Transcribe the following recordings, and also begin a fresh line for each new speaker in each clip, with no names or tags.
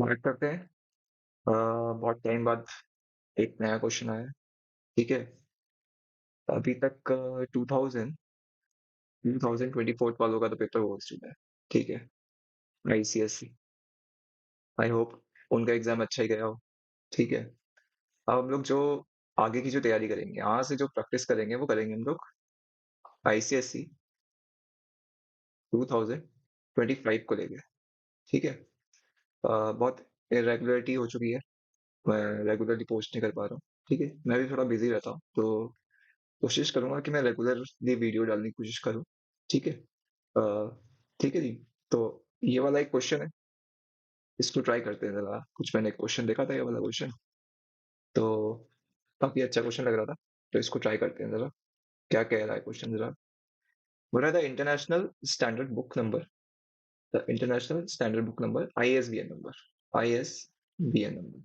Start करते हैं। बहुत टाइम बाद एक नया क्वेश्चन आया है। ठीक है। अभी तक 2024 वालों का तो पेपर हो चुका है। ठीक है। आईसीएससी। आई होप उनका एग्जाम अच्छा ही गया हो। ठीक है। अब हम लोग जो आगे की जो तैयारी करेंगे, यहाँ से जो प्रैक्टिस करेंगे वो करेंगे हम लोग आईसीएससी 2025 को लेके। ठीक है। बहुत इरेगुलरिटी हो चुकी है। मैं रेगुलरली पोस्ट नहीं कर पा रहा हूँ। ठीक है, मैं भी थोड़ा बिजी रहता हूँ, तो कोशिश करूंगा कि मैं रेगुलरली वीडियो डालने की कोशिश करूँ। ठीक है। ठीक है जी। तो ये वाला एक क्वेश्चन है, इसको ट्राई करते हैं जरा। कुछ मैंने क्वेश्चन देखा था, ये वाला क्वेश्चन तो काफी अच्छा क्वेश्चन लग रहा था, तो इसको ट्राई करते हैं जरा। क्या कह रहा है क्वेश्चन जरा। बोल रहा था international standard book number, the international standard book number, ISBN number, ISBN number.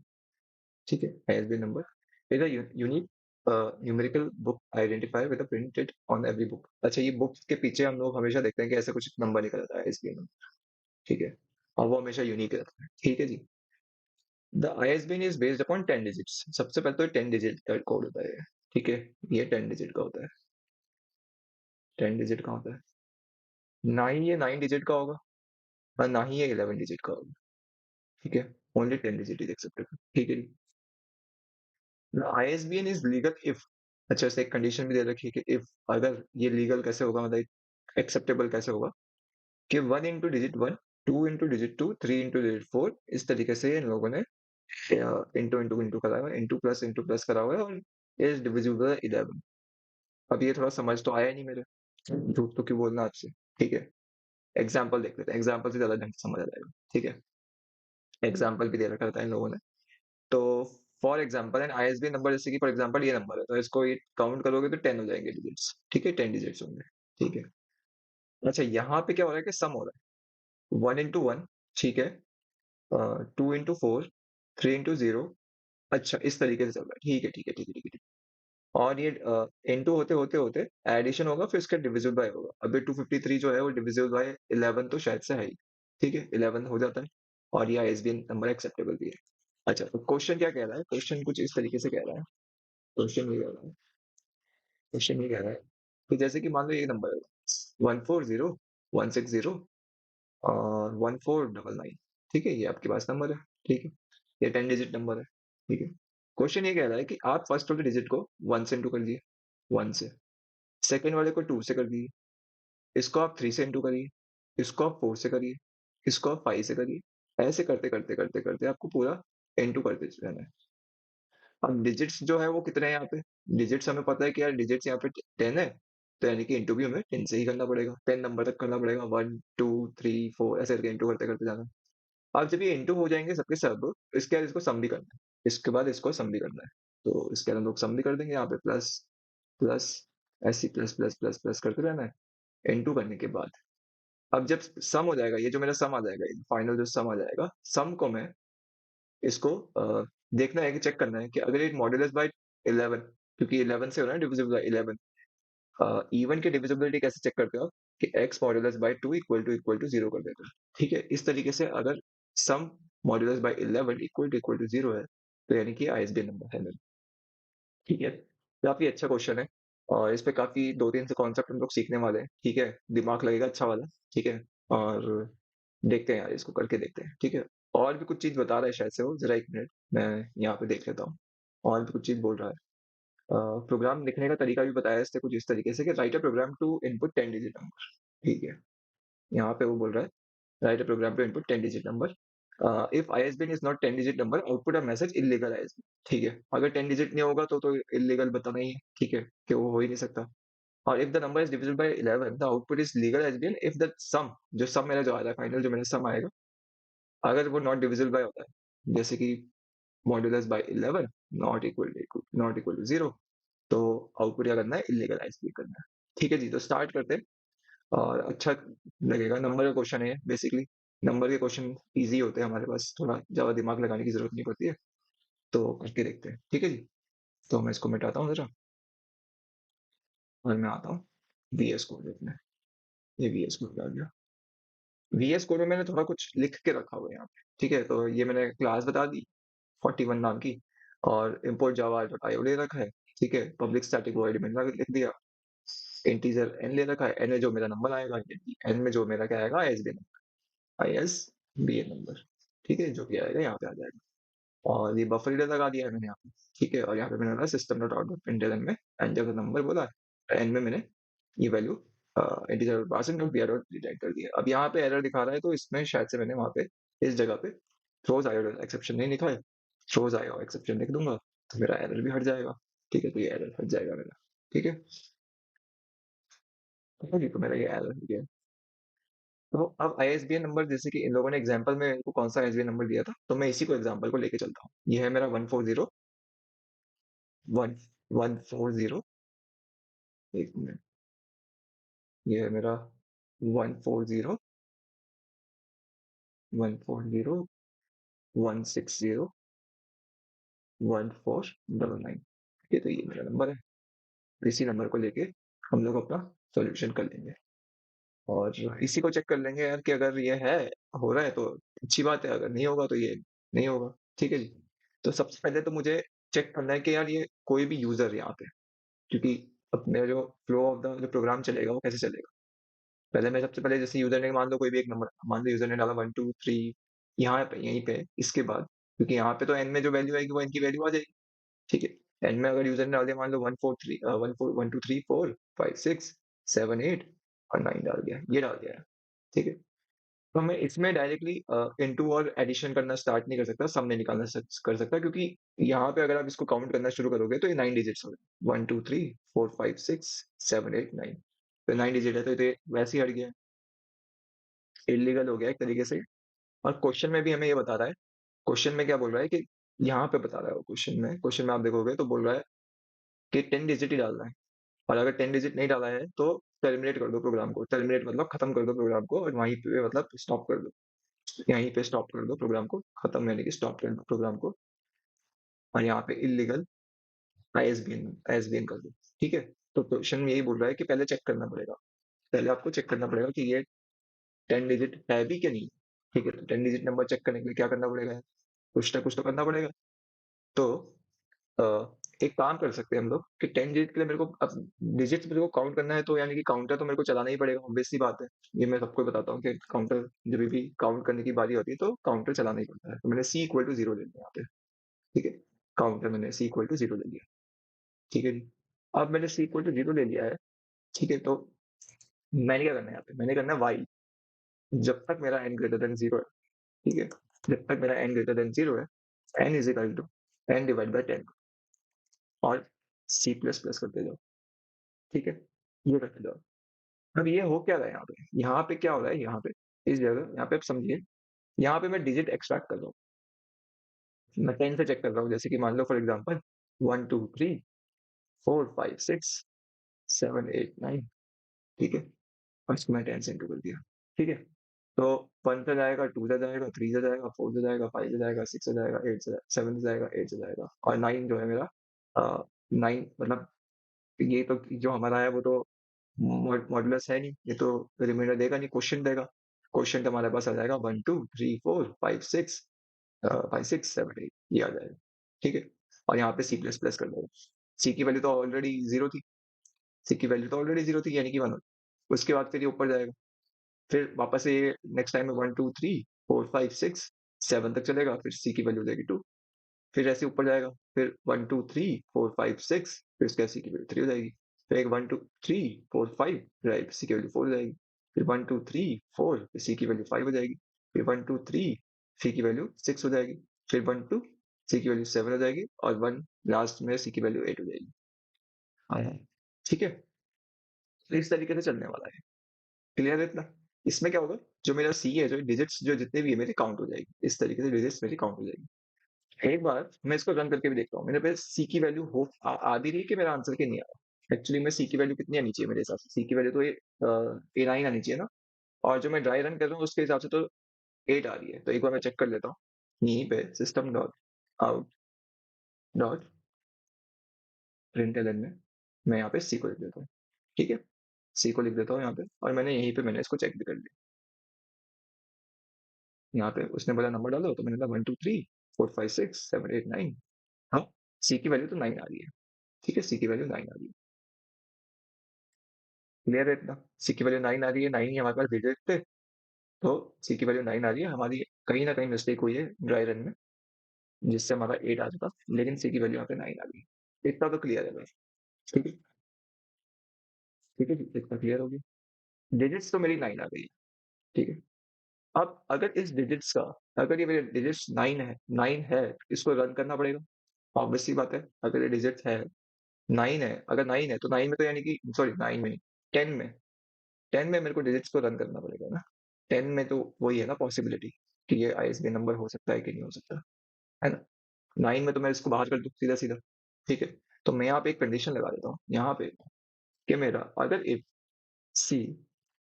ठीक है, ISBN number is a unique numerical book identify with printed on every book. अच्छा, ये बुक्स के पीछे हम लोग हमेशा देखते हैं कि ऐसा कुछ नंबर निकल आता है आईएसबीएन नंबर। ठीक है। और वो हमेशा यूनिक रहता है। ठीक है जी। The ISBN is based upon 10 digits. सबसे पहले तो 10 डिजिट का कोड होता है। ठीक है। ये 10 डिजिट का होता है। 10 डिजिट का होता है। ना ही ये 9 डिजिट का होगा और ना ही ये 11 डिजिट का होगा। ठीक है। ओनली 10 डिजिट ही देख सकते हो। ठीक है जी। आईएसबीएन इज लीगल इफ, अच्छा से एक कंडीशन भी दे रखी है कि इफ, अगर ये लीगल कैसे होगा, मतलब एक्सेप्टेबल कैसे होगा, कि 1 into digit 1, 2 into digit 2, 3 into digit 4, इस तरीके से इन लोगों ने इंटू इंटू इंटू करा हुआ है, इंटू प्लस करा हुआ है, और इज डिविजिबल 11। अब ये थोड़ा समझ तो आया नहीं मेरे, झूठ तो क्यों बोलना आपसे। ठीक है। एग्जाम्पल देख लेते हैं, एग्जाम्पल से ज्यादा ढंग से समझ आ जाएगा। ठीक है। एग्जाम्पल भी दे रखा था इन लोगों ने। तो for example an ISB number, जैसे कि फॉर एग्जाम्पल ये नंबर है, तो इसको ये काउंट करोगे तो 10 हो जाएंगे डिजिट्स। ठीक है, 10 डिजिट्स होंगे। ठीक है। अच्छा, यहाँ पे क्या हो रहा है कि सम हो रहा है, 1 इंटू 1। ठीक है। 2 इंटू 4, 3 इंटू 0। अच्छा, इस तरीके से चल रहा है। ठीक है, ठीक है, ठीक है, ठीक है, ठीक है। और ये इंटू होते होते होते एडिशन होगा, फिर इसका डिविजिबल बाय होगा। अभी 253 जो है वो डिविजिबल बाय 11 तो शायद से है ही। ठीक है, 11 हो जाता है। और ये आईएसबीएन नंबर एक्सेप्टेबल भी है। अच्छा, तो क्वेश्चन क्या कह रहा है, क्वेश्चन कुछ इस तरीके से कह रहा है। क्वेश्चन ये कह रहा है, क्वेश्चन ये कह रहा है कि जैसे कि मान लो ये नंबर है 140, 160 और 1499। ठीक है, ये आपके पास नंबर है। ठीक है। ये 10 डिजिट नंबर है। ठीक है। क्वेश्चन ये कह रहा है कि आप फर्स्ट वाले डिजिट को 1 से इंटू कर दिए, 1 से। सेकंड वाले को 2 से कर दिए। इसको आप 3 से इंटू करिए। इसको आप 4 से करिए। इसको आप 5 से करिए। ऐसे करते करते करते करते आपको पूरा इंटू करते रहना है। अब डिजिट्स जो है वो कितने हैं यहाँ पे। डिजिट्स हमें पता है कि यार डिजिट्स यहाँ पे 10 है, तो यानी कि इंटू भी हमें 10 से ही करना पड़ेगा, 10 नंबर तक करना पड़ेगा। 1 2 3 4 ऐसे करके इंटू करते करते जाना है। अब जब ये इंटू हो जाएंगे सबके सब, इसके बाद इसको सम भी करना है। इसके बाद इसको सम भी करना है। तो इसके बाद हम लोग सम भी कर देंगे यहाँ पे, प्लस प्लस, ऐसी प्लस प्लस प्लस प्लस करते रहना है इंटू करने के बाद। अब जब सम हो जाएगा, ये जो मेरा सम आ जाएगा, फाइनल जो सम आ जाएगा, सम को मैं इसको देखना है कि चेक करना है कि अगर ये मॉड्यूलस बाय 11, क्योंकि 11 से हो रहा है डिविजिबल बाय 11। इवन की डिविजिबिलिटी कैसे चेक करते हो आप, कि x modulus by 2 equal to 0 कर देते हो। ठीक है, इस तरीके से अगर सम मॉड्यूलस बाय 11 इक्वल टू 0 है, तो यानी कि आईएसबीएन नंबर है मेरा। ठीक है। काफी अच्छा क्वेश्चन है, और इस पे काफी 2 3 से कॉन्सेप्ट हम लोग सीखने वाले हैं। ठीक है, दिमाग लगेगा अच्छा वाला। ठीक है। और देखते हैं यार, इसको करके देखते हैं। ठीक है। और भी कुछ चीज बता रहा है शायद से वो, जरा एक मिनट मैं यहाँ पे देख लेता हूँ। और भी कुछ चीज बोल रहा है। प्रोग्राम लिखने का तरीका भी बताया इसने कुछ इस तरीके से कि write a program to input 10 digit number. ठीक है। यहाँ पे वो बोल रहा है write a program to input 10 digit number. If ISBN is not 10 digit number, output a message illegal ISBN. ठीक है, अगर 10 डिजिट नहीं होगा तो इलीगल बताना ही है। ठीक है, कि वो हो ही नहीं सकता। और if the number is divisible by 11, the output is legal ISBN if the sum, जो सम मेरा जो आ रहा है फाइनल, जो मेरा सम आएगा, अगर वो नॉट डिविजिबल बाय होता है, जैसे कि modulus by 11 not equal to 0, तो आउटपुट क्या करना है, इलीगल आईएसबीएन करना है। ठीक है जी, तो स्टार्ट करते हैं। और अच्छा लगेगा, नंबर का क्वेश्चन है बेसिकली। नंबर के क्वेश्चन इजी होते हैं हमारे पास, थोड़ा ज्यादा दिमाग लगाने की जरूरत नहीं पड़ती है। तो करके देखते हैं। ठीक है जी। तो मैं इसको मिटाता हूँ जरा, और मैं आता हूँ वीएस कोड देखने। ये वीएस कोड आ गया। वीएस कोड में मैंने थोड़ा कुछ लिख के रखा हुआ है यहाँ पे, ठीक है? तो ये मैंने क्लास बता दी 41 नाम की, और import java.io ले रखा है, ठीक है? पब्लिक स्टैटिक वॉइड मैंने लिख दिया, इंटीजर n ले रखा है, n में जो मेरा नंबर आएगा, n में जो मेरा क्या आएगा, ISBN नंबर, ठीक है? जो भी आएगा यहाँ पे आ जाएगा। और ये बफर रीडर लगा दिया है मैंने यहाँ पे, ठीक है? और यहाँ पे मैंने लगा system dot out dot println में एन जब नंबर बोला है, एन में मैंने ये value integer parseInt dot BR dot retype कर दिया। अब यहाँ पे एरर दिखा रहा है, तो इसमें शायद से मैंने वहाँ पे इस जगह पे थ्रोज आयो एक्सेप्शन नहीं लिखा है, थ्रोज आयो एक्सेप्शन लिख दूंगा तो मेरा एरर भी हट जाएगा, ठीक है? तो ये एरर हट जाएगा मेरा, ठीक है? तो जी, तो मेरा ये एरर हो गया। तो अब आईएसबीएन नंबर, जैसे कि इन लोगों ने एग्जांपल में इनको कौन सा आईएसबीएन नंबर दिया था, तो मैं इसी को एग्जांपल को लेके चलता हूँ। ये है मेरा 140 140, एक मिनट, ये है मेरा 140 140 160 1499, ये तो ये मेरा नंबर है। इसी नंबर को लेके हम लोग अपना सॉल्यूशन कर लेंगे, और इसी को चेक कर लेंगे यार कि अगर ये है, हो रहा है तो अच्छी बात है, अगर नहीं होगा तो ये नहीं होगा, ठीक है जी? तो सबसे पहले तो मुझे चेक करना है कि यार ये कोई भी यूजर यहाँ पे, क्योंकि अपने जो फ्लो ऑफ द जो प्रोग्राम चलेगा वो कैसे चलेगा। पहले मैं सबसे पहले जैसे यूजर ने मान लो कोई भी एक नंबर, मान लो यूजर ने डाला 1 2 3, यहाँ पे यहीं पे इसके बाद, क्योंकि यहाँ पे तो एन में जो वैल्यू आएगी वो एन की वैल्यू आ जाएगी, ठीक है? एन में अगर यूजर ने डाल दिया मान लो 1 2 3 4 5 6 7 8 और 9 डाल दिया, ये डाल दिया है, ठीक है? तो मैं इसमें डायरेक्टली इनटू और एडिशन करना स्टार्ट नहीं कर सकता, सम नहीं निकालना कर सकता, क्योंकि यहाँ पे अगर आप इसको काउंट करना शुरू करोगे तो ये 9 डिजिट्स हो गए, 1 2 3 4 5 6 7 8 9, तो 9 डिजिट है, तो ये वैसे ही हट गया, इलीगल हो गया एक तरीके से। और क्वेश्चन में भी हमें ये बता रहा है, क्वेश्चन में क्या बोल रहा है कि यहाँ पे बता रहा है वो, क्वेश्चन में आप देखोगे तो बोल रहा है कि 10 डिजिट ही डालना है, और अगर 10 डिजिट नहीं डाला है तो टर्मिनेट कर दो प्रोग्राम को, टर्मिनेट मतलब खत्म कर दो प्रोग्राम को, और वहीं पे मतलब स्टॉप कर दो, यहीं पे स्टॉप कर दो प्रोग्राम को, खत्म यानी कि स्टॉप कर दो प्रोग्राम को, और यहाँ पे इलीगल आईएसबीएन आईएसबीएन कर दो, ठीक है? तो क्वेश्चन में यही बोल रहा है कि पहले चेक करना पड़ेगा, पहले आपको चेक करना पड़ेगा कि ये 10 डिजिट है भी क्या नहीं, ठीक है? तो 10 डिजिट नंबर चेक करने के लिए क्या करना पड़ेगा, कुछ ना कुछ तो करना पड़ेगा। तो अ, एक काम कर सकते हैं हम लोग कि 10 डिजिट के लिए मेरे को अब डिजिट्स मेरे को काउंट करना है, तो यानी कि काउंटर तो मेरे को चलाना ही पड़ेगा, ऑब्वियस सी बात है। ये मैं सबको बताता हूँ कि काउंटर जब भी काउंट करने की बारी होती है तो काउंटर चलाना ही पड़ता है, तो मैंने सी इक्वल टू जीरो ले लिया यहाँ पे, ठीक है? काउंटर मैंने सी इक्वल टू जीरो ले लिया, ठीक है जी? अब मैंने सी इक्वल टू जीरो ले लिया है, ठीक है? तो मैंने क्या करना है यहाँ पे, मैंने करना है वाई, जब तक मेरा एन ग्रेटर देन जीरो है, ठीक है? जब तक मेरा एन ग्रेटर देन जीरो है, n is equal to N divide by 10, और सी प्लस प्लस करते जाओ, ठीक है? ये करते जाओ। अब ये हो क्या रहा है यहाँ पे, यहाँ पे क्या हो रहा है, यहाँ पे इस जगह, यहाँ पे आप समझिए, यहाँ पे मैं डिजिट एक्सट्रैक्ट कर रहा हूँ, मैं 10 से चेक कर रहा हूँ, जैसे कि मान लो फॉर एग्जांपल 1 2 3 4 5 6 7 8 9, ठीक है? और इसको मैं 10 से इंटू कर दिया, ठीक है? तो 1 से जाएगा, 2 से जाएगा, 3 से जाएगा, 4 से जाएगा, 5 से जाएगा, 6 से जाएगा, 8 से 7 से जाएगा, 8 से जाएगा, और 9 जो है मेरा, 9 मतलब ये तो जो हमारा है वो तो मॉडुलस है नहीं, ये तो रिमाइंडर देगा नहीं, क्वेश्चन देगा। क्वेश्चन तो हमारे पास आ जाएगा 1 2 3 4 5 6 5 6 7 8, ये आ जाएगा, ठीक है? और यहाँ पे सी प्लस प्लस कर देगा, सी की वैल्यू तो ऑलरेडी जीरो थी, सी की वैल्यू तो ऑलरेडी जीरो थी यानी कि 1, उसके बाद फिर ये ऊपर जाएगा, फिर वापस से ये नेक्स्ट टाइम में 1 2 3 4 5 6 7 तक चलेगा, फिर सी की वैल्यू हो जाएगी 2, फिर ऐसे ऊपर जाएगा, फिर 1 2 3 4 5 6, फिर उसके बाद सी की वैल्यू 3 हो जाएगी, फिर एक 1 2 3 4 5, फिर सी की वैल्यू 4 हो जाएगी, फिर 1 2 3 4, फिर सी की वैल्यू 5 हो जाएगी, फिर 1 2 3 सी की वैल्यू 6 हो जाएगी, फिर 1 2 सी की वैल्यू 7 हो जाएगी, और 1 लास्ट में सी की वैल्यू 8 हो जाएगी। हाँ, ठीक है? तो इस तरीके से चलने वाला है, क्लियर है इतना? इसमें क्या होगा, जो मेरा सी है, जो डिजिट्स जो जितने भी है मेरे काउंट हो जाएगी, इस तरीके से डिजिट्स मेरी काउंट हो जाएगी। एक बार मैं इसको रन करके भी देखता हूँ, मेरे पे सी की वैल्यू आ भी रही है कि मेरा आंसर के नहीं आ रहा। एक्चुअली में सी की वैल्यू कितनी आनी चाहिए मेरे हिसाब से, सी की वैल्यू तो ये A9 आनी चाहिए ना, और जो मैं ड्राई रन कर रहा हूँ उसके हिसाब से तो 8 आ रही है, तो एक बार मैं चेक कर लेता हूँ, यहीं पे system dot out dot println में मैं यहाँ पे सी को लिख देता हूँ, ठीक है? सी को लिख देता हूँ यहाँ पे, और मैंने यहीं पे मैंने इसको चेक भी कर लिया, यहाँ पे उसने बोला नंबर डालो, तो मैंने बोला 1 2 3 4 5 6 7 8 9। हाँ, सी की वैल्यू तो 9 आ रही है। ठीक है, सी की वैल्यू 9 आ रही है। क्लियर है इतना? सी की वैल्यू 9 आ रही है, 9 ही हमारे पास डिजिट थे, तो सी की वैल्यू 9 आ रही है। हमारी कहीं ना कहीं मिस्टेक हुई है ड्राई रन में, जिससे हमारा 8 आ जाता, लेकिन सी की वैल्यू यहाँ पे 9 आ रही है। इतना तो क्लियर है बस। ठीक है, ठीक है जी, इतना क्लियर हो गया। डिजिट्स तो मेरी 9 आ गई है। ठीक है। अब अगर इस डिजिट्स का, अगर ये मेरे डिजिट्स 9 है, 9 है, इसको रन करना पड़ेगा। ऑब्वियस सी बात है, अगर ये डिजिट्स है, 9 है, अगर 9 है तो 9 में तो यानी कि सॉरी 9 में 10 में 10 में मेरे को डिजिट्स को रन करना पड़ेगा ना। 10 में तो वही है ना पॉसिबिलिटी, कि ये आईएसबी नंबर हो सकता है कि नहीं हो सकता, है ना। 9 में तो मैं इसको बाहर कर दूं सीधा सीधा। ठीक है, तो मैं यहाँ पे एक कंडीशन लगा देता हूँ यहाँ पे, कि मेरा अगर if c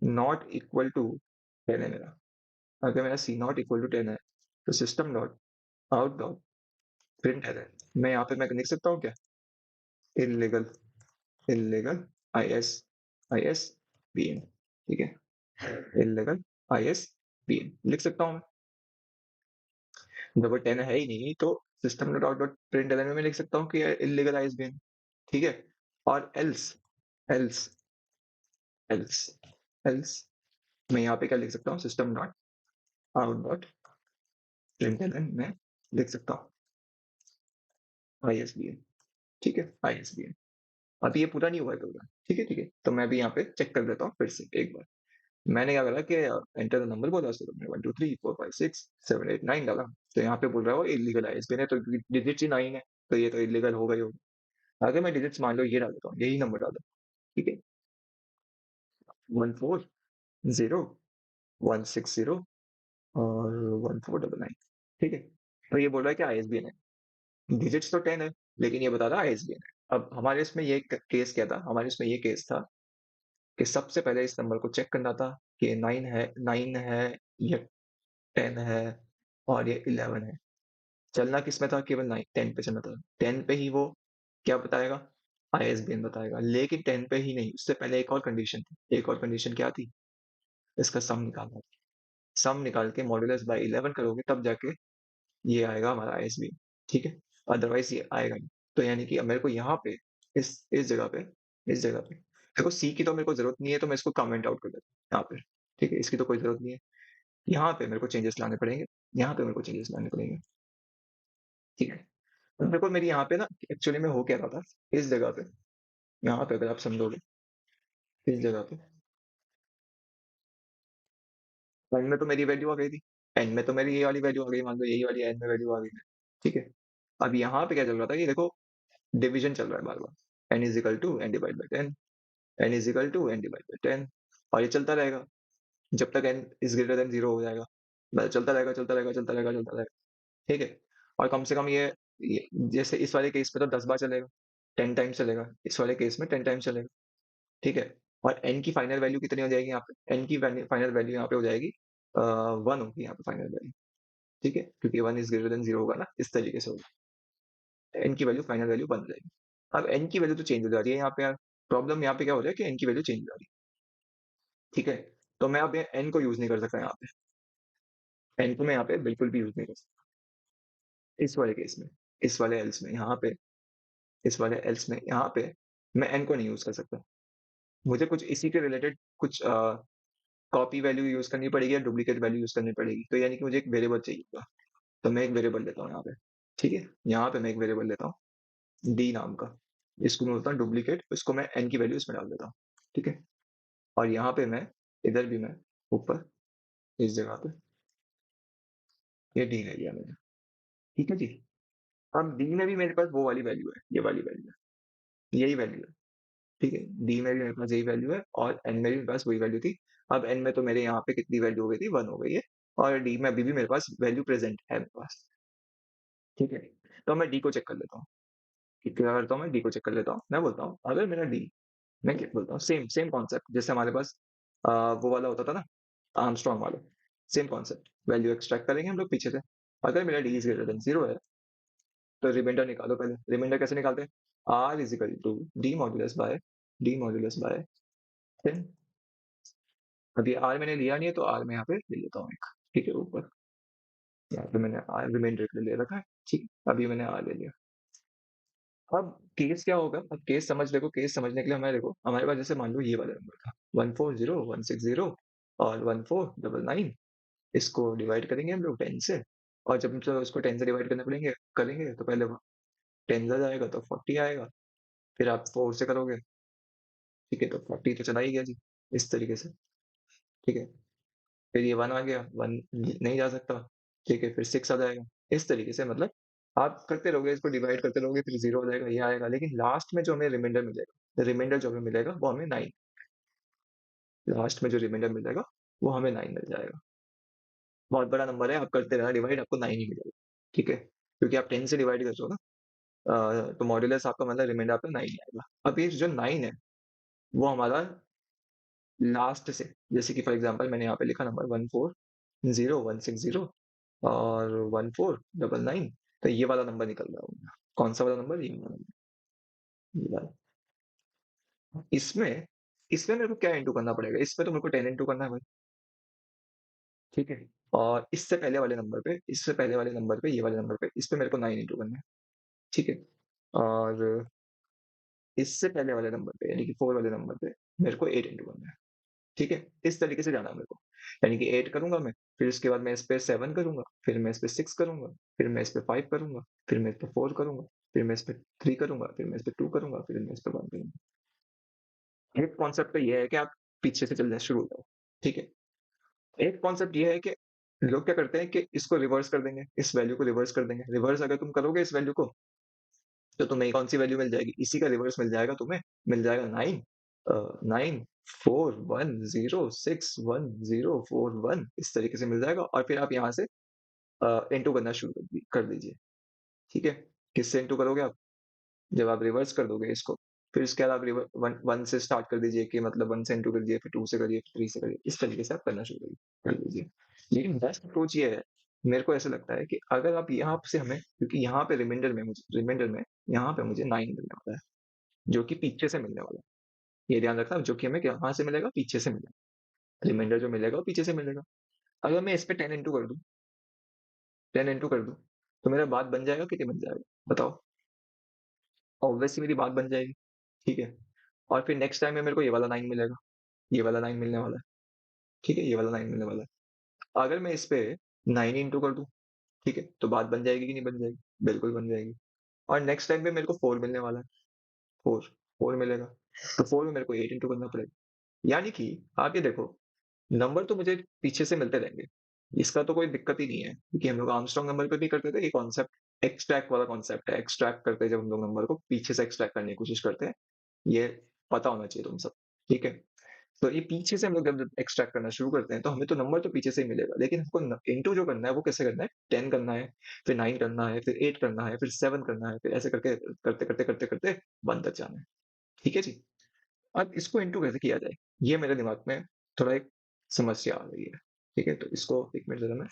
not equal to 10 है मेरा, अगर मेरा सी नॉट इक्वल टू 10 है, तो system dot out dot print है। मैं यहाँ पे मैं लिख सकता हूँ क्या, illegal, illegal I S, I S B N. ठीक है, illegal I S B N लिख सकता हूँ मैं। जब वो 10 है ही नहीं, तो सिस्टम डॉट डॉट प्रिंट में मैं लिख सकता हूँ कि illegal I S B N. ठीक है, और एल्स, एल्स, एल्स, एल्स मैं यहाँ पे क्या लिख सकता हूँ, system dot out dot print में लिख सकता हूँ आई एस बी एन। ठीक है, आई एस बी एन। अभी ये पूरा नहीं हुआ है प्रोग्राम। ठीक है, ठीक है, तो मैं अभी यहाँ पे चेक कर देता हूँ फिर से एक बार। मैंने क्या करा कि एंटर द नंबर बोला, उसको मैंने 1 2 3 4 5 6 7 8 9 डाला। तो यहाँ पे बोल रहा है वो इलीगल है, इसमें तो डिजिट्स ही 9 है, तो ये तो इलीगल हो गई होगी। अगर मैं डिजिट्स मान लो ये डाल देता हूँ, यही नंबर डालो। ठीक है, 1 4 0 1 6 0 और 1 4 9 9। ठीक है, तो ये बोल रहा है कि आईएसबीएन है, डिजिट्स तो 10 है, लेकिन ये बता रहा है आईएसबीएन है। अब हमारे इसमें ये केस क्या था, हमारे इसमें ये केस था कि सबसे पहले इस नंबर को चेक करना था कि 9 है या 10 है और ये 11 है। चलना किस में था, केवल 9 10 पे चलना था। 10 पे ही वो क्या बताएगा, आईएसबीएन बताएगा। लेकिन 10 पे ही नहीं, उससे पहले एक और कंडीशन थी। एक और कंडीशन क्या थी, इसका सम निकालना था। सम निकाल के मॉड्यूलस बाय 11 करोगे, तब जाके ये आएगा हमारा आईएसबीएन। ठीक है, अदरवाइज ये आएगा नहीं। तो यानी कि अब मेरे को यहाँ पे इस जगह पे, इस जगह पे देखो, सी की तो मेरे को जरूरत नहीं है, तो मैं इसको कमेंट आउट कर देता हूँ यहाँ पे। ठीक है, इसकी तो कोई जरूरत नहीं है। यहाँ पे मेरे को चेंजेस लाने पड़ेंगे, यहाँ पे मेरे को चेंजेस लाने पड़ेंगे। ठीक है, तो देखो मेरी यहाँ पे ना एक्चुअली में हो क्या रहा था, इस जगह पे, यहाँ पे अगर आप समझोगे, इस जगह पे एंड में तो मेरी वैल्यू आ गई थी। एंड में तो मेरी ये वाली वैल्यू आ गई, मान लो यही वाली एंड में वैल्यू आ गई है। ठीक है, अब यहाँ पे क्या चल रहा था कि देखो, डिवीजन चल रहा है बार बार, N is equal to N divide by 10, N is equal to N divide by 10, और ये चलता रहेगा जब तक एन इज ग्रेटर देन 0 हो जाएगा। बस चलता रहेगा, चलता रहेगा, चलता रहेगा, चलता रहेगा। ठीक है, और कम से कम ये जैसे इस वाले केस में तो 10 बार चलेगा, 10 टाइम्स चलेगा, इस वाले केस में 10 टाइम्स चलेगा। ठीक है, और एन की फाइनल वैल्यू कितनी हो जाएगी यहाँ पे, एन की फाइनल वैल्यू यहाँ पे हो जाएगी 1 होगी यहाँ पे फाइनल वैल्यू। ठीक है, क्योंकि 1 इज ग्रेटर देन 0 होगा ना, इस तरीके से होगा। एन की वैल्यू फाइनल वैल्यू बन जाएगी। अब एन की वैल्यू तो चेंज हो जा रही है यहाँ पे यार। प्रॉब्लम यहाँ पे क्या हो रहा है कि एन की वैल्यू चेंज हो जा रही है। ठीक है, तो मैं अब एन को यूज नहीं कर सकता यहाँ पे, एन को मैं यहाँ पे बिल्कुल भी यूज नहीं कर सकता इस वाले केस में, इस वाले एल्स में यहाँ पे, इस वाले एल्स में यहाँ पे मैं एन को नहीं यूज कर सकता। मुझे कुछ इसी के रिलेटेड कुछ कॉपी वैल्यू यूज करनी पड़ेगी या डुप्लीकेट वैल्यू यूज करनी पड़ेगी। तो यानी कि मुझे एक वेरिएबल चाहिए होगा, तो मैं एक वेरिएबल लेता हूँ यहाँ पे। ठीक है, यहाँ पे मैं एक वेरिएबल लेता हूँ डी नाम का, इसको मैं बोलता हूँ डुप्लीकेट, इसको मैं एन की वैल्यू इसमें डाल देता हूँ। ठीक है, और यहाँ पे मैं, इधर भी मैं ऊपर इस जगह पे ये डी ले लिया मैंने। ठीक है जी, अब डी में भी मेरे पास वो वाली वैल्यू है, ये वाली वैल्यू है, यही वैल्यू है। ठीक है, डी में भी मेरे पास यही वैल्यू है और एन में भी मेरे पास वही वैल्यू थी। अब एन में तो मेरे यहाँ पे कितनी वैल्यू हो गई थी, 1 हो गई है, और डी में अभी भी मेरे पास वैल्यू प्रेजेंट है मेरे पास। ठीक है, तो मैं डी को चेक कर लेता हूँ। क्या करता हूँ, मैं डी को चेक कर लेता हूँ। मैं बोलता हूँ अगर मेरा डी, मैं क्या बोलता हूँ, सेम सेम कॉन्सेप्ट जैसे हमारे पास वो वाला होता था ना, आर्मस्ट्रॉन्ग वाला, सेम कॉन्सेप्ट। वैल्यू एक्सट्रैक्ट करेंगे हम लोग पीछे से। अगर मेरा डी इज ग्रेटर देन 0 है, तो रिमाइंडर निकालो पहले। रिमाइंडर कैसे निकालते हैं, r is equal to d modulus by 10। अभी आर मैंने लिया नहीं है, तो आर मैं यहाँ पे ले लेता हूँ एक। ठीक है, ऊपर यहाँ पे मैंने रिमाइंडर के लिए ले रखा है, ठीक है, अभी मैंने ले लिया। अब केस क्या होगा, अब केस समझ देखो, केस समझने के लिए हमारे देखो, हमारे पास जैसे मान लो ये वाला नंबर था 140160 और 1499, इसको डिवाइड करेंगे हम लोग 10 से, और जब मतलब इसको 10 से डिवाइड करने पड़ेंगे करेंगे तो पहले 10 आ जाएगा तो 40 आएगा, फिर आप 4 से करोगे, ठीक है, तो 40 तो चला ही गया जी, इस तरीके से, ठीक है। फिर ये 1 आ गया, 1 नहीं जा सकता, ठीक है, फिर 6 आ जाएगा। इस तरीके से मतलब आप करते रहोगे, इसको डिवाइड करते रहोगे, फिर 0 हो जाएगा, ये आएगा, लेकिन लास्ट में जो हमें रिमाइंडर मिलेगा, रिमाइंडर जो हमें मिलेगा वो हमें 9, लास्ट में जो रिमाइंडर मिलेगा वो हमें 9 मिल जाएगा। बहुत बड़ा नंबर है, आप करते रहना डिवाइड, आपको 9 ही मिलेगा, ठीक है, क्योंकि आप 10 से डिवाइड कर रहे हो ना। तो मॉड्यूलस आपका मतलब रिमाइंडर आपका 9 ही आएगा। अब ये जो 9 है वो हमारा लास्ट से, जैसे कि फॉर एग्जांपल मैंने यहाँ पे लिखा नंबर 140160 और 1499, तो ये वाला नंबर निकल रहा होगा। कौन सा वाला नंबर, ये वाला नंबर, ये वाला। इसमें इसमें मेरे को क्या इंटू करना पड़ेगा, इसमें तो मेरे को 10 इंटू करना है भाई, ठीक है। और इससे पहले वाले नंबर पे, ये वाले नंबर पे, इस पे मेरे को 9 इंटू करना है, ठीक है। और इससे पहले वाले नंबर पे यानी कि 4 वाले नंबर पे मेरे को 8 इंटू करना है, ठीक है। इस तरीके से जाना है मेरे को, यानी कि 8 करूंगा मैं, फिर उसके बाद मैं इस पे 7 करूंगा, फिर मैं इस पे 6 करूंगा, फिर मैं इस पे 5 करूंगा, फिर मैं इस पे 4 करूंगा, फिर मैं इस पे 3 करूंगा, फिर मैं इस पे 2 करूंगा, फिर मैं इस पे 1 करूंगा। एक कॉन्सेप्ट तो ये है कि आप पीछे से चलना शुरू हो जाओ, ठीक है। एक कॉन्सेप्ट ये है कि लोग क्या करते हैं कि इसको रिवर्स कर देंगे, इस वैल्यू को रिवर्स कर देंगे। रिवर्स अगर तुम करोगे इस वैल्यू को, तो तुम्हें कौन सी वैल्यू मिल जाएगी, इसी का रिवर्स मिल जाएगा तुम्हें, मिल जाएगा 9, 941061041, इस तरीके से मिल जाएगा, और फिर आप यहाँ से इंटू करना शुरू कर दीजिए, ठीक है। किससे इंटू करोगे आप, जब आप रिवर्स कर दोगे इसको, फिर उसके बाद आप रिवर वन वन से स्टार्ट कर दीजिए, कि मतलब 1 से इंटू कर दिए, फिर 2 से करिए, फिर 3 से करिए, इस तरीके से आप करना शुरू कर दीजिए। लेकिन बेस्ट अप्रोच ये है, मेरे को ऐसा लगता है कि अगर आप यहाँ से हमें, क्योंकि यहाँ पे रिमाइंडर में यहाँ पे मुझे 9 मिलने वाला है, जो कि पीछे से मिलने वाला है। ये ध्यान रखना, जो कि हमें कहाँ से मिलेगा, पीछे से मिलेगा, रिमाइंडर जो मिलेगा वो पीछे से मिलेगा। अगर मैं इस पे 10 इंटू कर दूं, 10 इंटू कर दूं, तो मेरा बात बन जाएगा, कितने बन जाएगा बताओ। ऑब्वियसली मेरी बात बन जाएगी, ठीक है। और फिर नेक्स्ट टाइम में मेरे को ये वाला 9 मिलेगा, ये वाला 9 मिलने वाला है, ठीक है, ये वाला 9 मिलने वाला है। अगर मैं इस पे 9 इंटू कर दूं, ठीक है, तो बात बन जाएगी कि नहीं बन जाएगी, बिल्कुल बन जाएगी। और नेक्स्ट टाइम पे मेरे को 4 मिलने वाला है, 4 4 मिलेगा, तो 4 में मेरे को 8 इंटू करना पड़ेगा। यानी कि आप ये देखो, नंबर तो मुझे पीछे से मिलते रहेंगे, इसका तो कोई दिक्कत ही नहीं है, क्योंकि हम लोग आर्मस्ट्रांग नंबर पे भी करते थे ये कॉन्सेप्ट, एक्सट्रैक्ट वाला कॉन्सेप्ट है, एक्सट्रैक्ट करते हैं जब हम लोग नंबर को पीछे से एक्सट्रैक्ट करने की कोशिश करते हैं, ये पता होना चाहिए तुम सब, ठीक है। तो ये पीछे से हम लोग जब एक्सट्रैक्ट करना शुरू करते हैं, तो हमें तो नंबर तो पीछे से ही मिलेगा, लेकिन हमको इंटू जो करना है वो कैसे करना है, 10 करना है, फिर 9 करना है, फिर 8 करना है, फिर 7 करना है, फिर ऐसे करके करते करते करते करते 1 तक जाना है, ठीक है जी। अब इसको इंटू कैसे किया जाए, ये मेरे दिमाग में थोड़ा एक समस्या आ रही है, ठीक है। तो इसको एक मिनट जरा मैं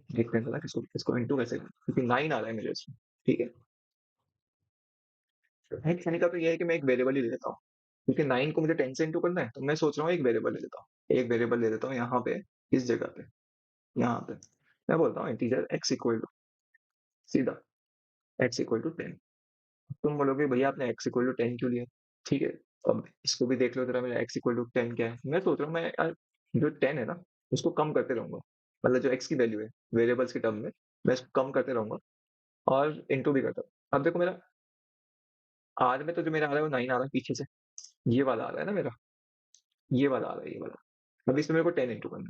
देखते हैं जरा, इसको इसको इंटू कैसे करें, क्योंकि 9 आ रहा है मेरे इसमें, ठीक है। एक तरीका तो ये है कि मैं एक वेरिएबल ही ले लेता हूँ, क्योंकि 9 को मुझे 10 से इंटू करना है, तो मैं सोच रहा हूँ एक वेरिएबल ले लेता हूँ, एक वेरिएबल ले लेता हूँ यहाँ पे, इस जगह पे, यहाँ पे मैं बोलता हूँ इंटीजर x इक्वल टू, सीधा x इक्वल टू 10। तुम बोलोगे भैया आपने x इक्वल टू 10 क्यों लिया, ठीक है। अब इसको भी देख लो जरा, मेरा x इक्वल टू 10 क्या है, मैं सोच रहा हूँ मैं यार जो 10 है ना, उसको कम करते रहूंगा, मतलब जो x की वैल्यू है वेरिएबल्स के टर्म में, मैं इसको कम करते रहूंगा और इंटू भी करता हूँ। अब देखो मेरा r में तो जो मेरा आ रहा है वो 9 आ रहा है पीछे से, ये वाला आ रहा है ना मेरा, ये वाला आ रहा है, ये वाला। अब इसमें मेरे को 10 इंटू करना है,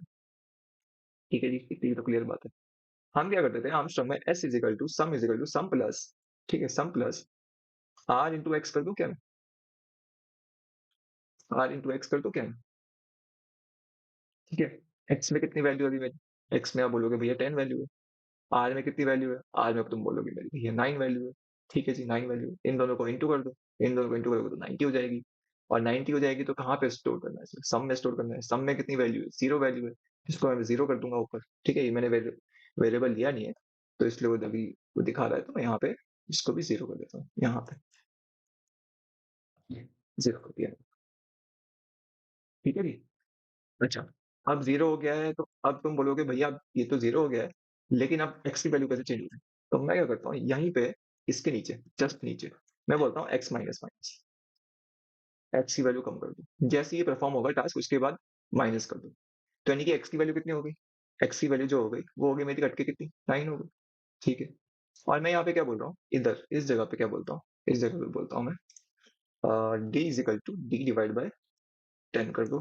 ठीक है जी, इतनी तो क्लियर बात है। हम क्या करते थे आर्मस्ट्रांग में, s is equal to sum plus, ठीक है, sum plus r into x कर दूं क्या मैं, r इंटू एक्स कर दूं क्या मैं, ठीक है। x में कितनी वैल्यू है अभी मेरी, x में आप बोलोगे भैया 10 वैल्यू है, r में कितनी वैल्यू है, r में तुम बोलोगे मेरी भैया 9 वैल्यू है, ठीक है जी, 9 वैल्यू। इन दोनों को इंटू कर दो, इन दोनों को इंटू करोगे तो 90 हो जाएगी, और 90 हो जाएगी तो कहाँ पे स्टोर करना है, सम में स्टोर करना है। सम में कितनी वैल्यू है, 0 वैल्यू है, इसको मैं 0 कर दूंगा ऊपर, ठीक है। ये मैंने वेरिएबल लिया नहीं है, तो इसलिए वो अभी वो दिखा रहा है, तो मैं यहाँ पे इसको भी 0 कर देता हूँ, यहाँ पे 0 कर दिया, ठीक है जी। अच्छा, अब 0 हो गया है तो अब तुम बोलोगे भैया अब ये तो 0 हो गया है, लेकिन अब x की वैल्यू कैसे चेंज होगी? तो मैं क्या करता हूँ यहीं पे इसके नीचे, जस्ट नीचे, मैं बोलता हूँ x माइनस माइनस, x की वैल्यू कम कर दो। जैसे ही ये परफॉर्म होगा टास्क उसके बाद माइनस कर दो। तो यानी कि x की वैल्यू कितनी हो गई? x की वैल्यू जो हो गई वो हो गई मेरी कट के कितनी? 9 हो गई। ठीक है। और मैं यहाँ पे क्या बोल रहा हूँ? इधर इस जगह पे क्या बोलता हूँ? इस जगह पे बोलता हूँ मैं d is equal to d divide by 10 कर दो।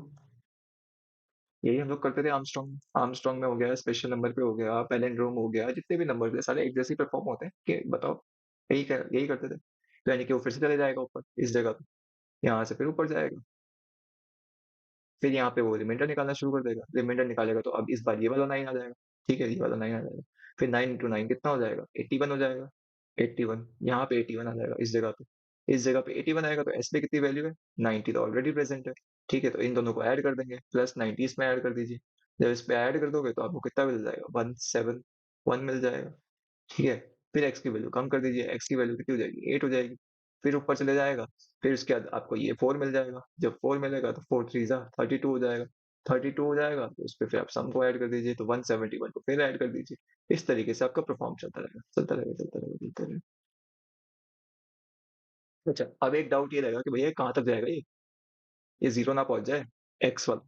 यही हम लोग करते थे आर्मस्ट्रॉन्ग आर्मस्ट्रॉन्ग में हो गया, स्पेशल नंबर पे हो गया, पैलिंड्रोम हो गया, जितने भी नंबर थे सारे एक जैसे ही परफॉर्म होते हैं कि बताओ, यही करते थे। तो यानी कि वो फिर से चले जाएगा ऊपर इस जगह पे, यहाँ से फिर ऊपर जाएगा, फिर यहाँ पे वो रिमाइंडर निकालना शुरू कर देगा, रिमाइंडर निकालेगा तो अब इस बार ये वाला 9 आ जाएगा। ठीक है, ये वाला 9 आ जाएगा। फिर 9 इंटू 9 कितना हो जाएगा? 81 हो जाएगा। 81 यहाँ पे 81 आ जाएगा इस जगह पे। इस जगह पे 81 आएगा तो एस पे कितनी वैल्यू है? 90 तो ऑलरेडी प्रेजेंट है। ठीक है, तो इन दोनों को ऐड कर देंगे, प्लस 90 इसमें ऐड कर दीजिए। जब इस पे ऐड कर दोगे तो आपको कितना मिल जाएगा? 171 मिल जाएगा। ठीक है, फिर एक्स की वैल्यू कम कर दीजिए, एक्स की वैल्यू कितनी हो जाएगी? 8 हो जाएगी। फिर ऊपर चले जाएगा, फिर उसके बाद आपको ये 4 मिल जाएगा। जब 4 मिलेगा तो 4 थ्री जा 32 हो जाएगा। 32 हो जाएगा तो उस पे फिर आप सम को ऐड कर दीजिए, तो 171 को फिर ऐड कर दीजिए। इस तरीके से आपका परफॉर्म चलता रहेगा, चलता रहेगा, चलता रहेगा, चलता रहेगा। अच्छा, अब एक डाउट ये रहेगा कि भैया कहाँ तक जाएगा ये जीरो ना पहुंच जाए एक्स वाला।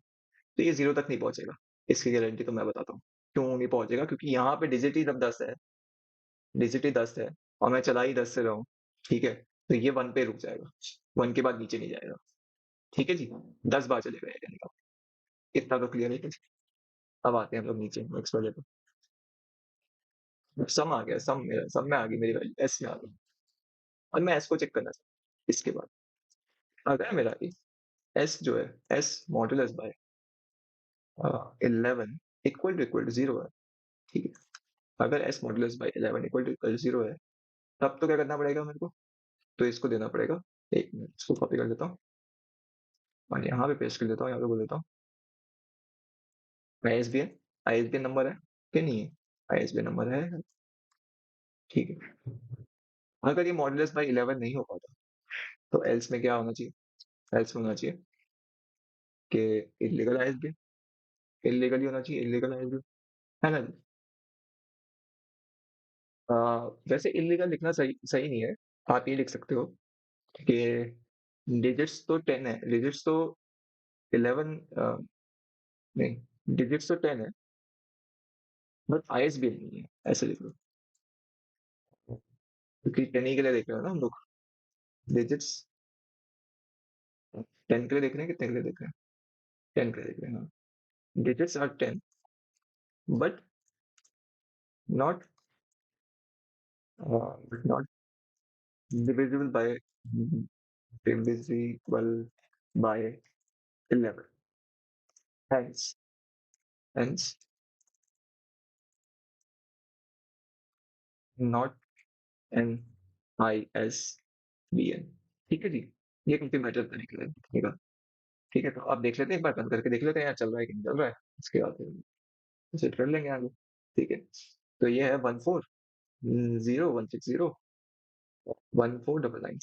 तो ये जीरो तक नहीं पहुंचेगा, इसकी गारंटी तो मैं बताता हूँ। क्यों नहीं पहुंचेगा? क्योंकि यहाँ पे डिजिट ही जब 10 है, डिजिट ही 10 है, और मैं चला ही 10 से रहा हूँ। ठीक है, तो ये 1 पे रुक जाएगा, 1 के बाद नीचे नहीं जाएगा। ठीक है जी, 10 बार चलेगा ये, कहने का इतना तो क्लियर है कि अब आते हैं हम लोग नीचे नेक्स्ट वाले पे। सम आ गया, सम मेरा, सम में आ गई मेरी वैल्यू, एस में आ गई। और मैं एस को चेक करना चाहता हूँ इसके बाद। अगर मेरा एस जो है, s modulus by 11 equal to zero है। ठीक है, अगर s modulus by 11 equal to zero है, तब तो क्या करना पड़ेगा मेरे को? तो इसको देना पड़ेगा, एक मिनट इसको कॉपी कर देता हूँ और यहाँ पे पेस्ट कर देता हूँ, यहाँ पे बोल देता हूँ आईएसबीएन। आईएसबीएन नंबर है कि नहीं है? आईएसबीएन नंबर है। ठीक है, अगर ये मॉडुलस बाय 11 नहीं हो पाता तो एल्स में क्या होना चाहिए? एल्स में होना चाहिए कि इलीगल आईएसबीएन, इलीगल ही होना चाहिए, इलीगल आईएसबीएन, है ना जी? आ, वैसे इलीगल लिखना सही सही नहीं है। आप ये लिख सकते हो कि डिजिट्स तो 10 है, डिजिट्स तो 11, नहीं, डिजिट्स तो 10 है, बट आईएसबीएन नहीं है, ऐसे लिख लो। क्योंकि 10 ही के लिए देख रहे हो ना हम लोग, डिजिट्स 10 के लिए देख रहे हैं, कितने के लिए देख रहे हैं? 10 के लिए देख रहे हैं, हाँ। Digits are 10 but not not divisible by divisible by 11. Hence not an ISBN। ठीक है जी, ये काफी बेटर तरीके से दिखेगा। ठीक है, तो आप देख लेते हैं, एक बार बंद करके देख लेते हैं यार, चल रहा है कि नहीं चल रहा है। उसके बाद फिर सेट कर लेंगे आगे। ठीक है, तो ये है 140160 1499।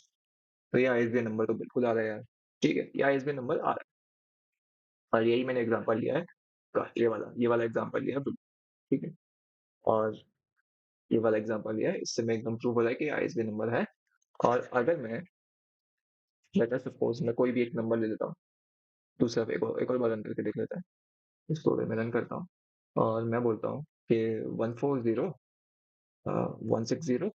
तो ये आईएसबीएन नंबर तो बिल्कुल आ रहा है यार। ठीक है, ये आईएसबीएन नंबर आ रहा है, और यही मैंने एग्जांपल लिया है ये वाला एग्जांपल लिया है बिल्कुल। ठीक है, और ये वाला एग्जांपल लिया है, इससे मैं एकदम प्रूव हो रहा है कि आईएसबी नंबर है। और अगर मैं, लेट अस सपोज मैं कोई भी एक नंबर ले लेता हूँ, दूसरा एक और बार रन करके देख लेता है। इसको अगर मैं रन करता हूँ और मैं बोलता हूँ कि 140 160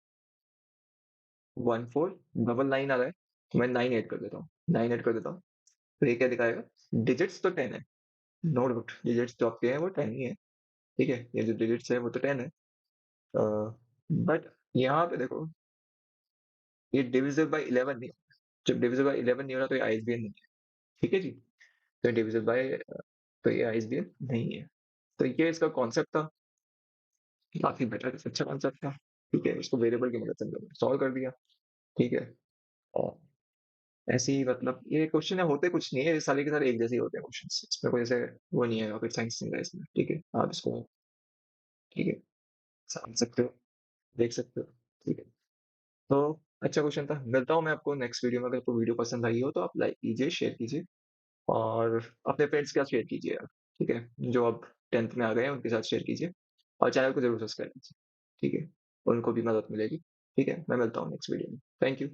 1499 आ रहा है, तो मैं 9 ऐड कर देता हूँ, 9 ऐड कर देता हूँ। तो ये क्या दिखाएगा? डिजिट्स तो 10 है, नो डाउट डिजिट्स जो आपके हैं वो 10 ही है। ठीक है, ये जो डिजिट्स है वो तो 10 है, बट यहाँ पे देखो, ये डिविजिबल बाय 11 नहीं, जब डिविजिबल बाय 11 नहीं हो रहा तो ये आईएसबीएन नहीं है। ठीक है जी, तो डिविजिबल बाय, तो ये आईएसबीएन नहीं है। तो ये इसका कॉन्सेप्ट था, काफी बेटर, अच्छा कॉन्सेप्ट था। ठीक है, इसको वेरिएबल की मदद से सॉल्व कर दिया। ठीक है, और ऐसे ही मतलब ये क्वेश्चन है, होते कुछ नहीं है, ये सारे के सारे एक जैसे ही होते हैं क्वेश्चन, इसमें कोई ऐसे वो नहीं है, रॉकेट साइंस नहीं है इसमें। ठीक है, आप इसको, ठीक है, समझ सकते हो, देख सकते हो। ठीक है, तो अच्छा क्वेश्चन था। मिलता हूँ मैं आपको नेक्स्ट वीडियो में। अगर आपको वीडियो पसंद आई हो तो आप लाइक कीजिए, शेयर कीजिए, और अपने फ्रेंड्स के साथ शेयर कीजिए यार। ठीक है? जो अब 10th में आ गए हैं उनके साथ शेयर कीजिए और चैनल को ज़रूर सब्सक्राइब कीजिए, ठीक है? उनको भी मदद मिलेगी, ठीक है? मैं मिलता हूँ नेक्स्ट वीडियो में। Thank you.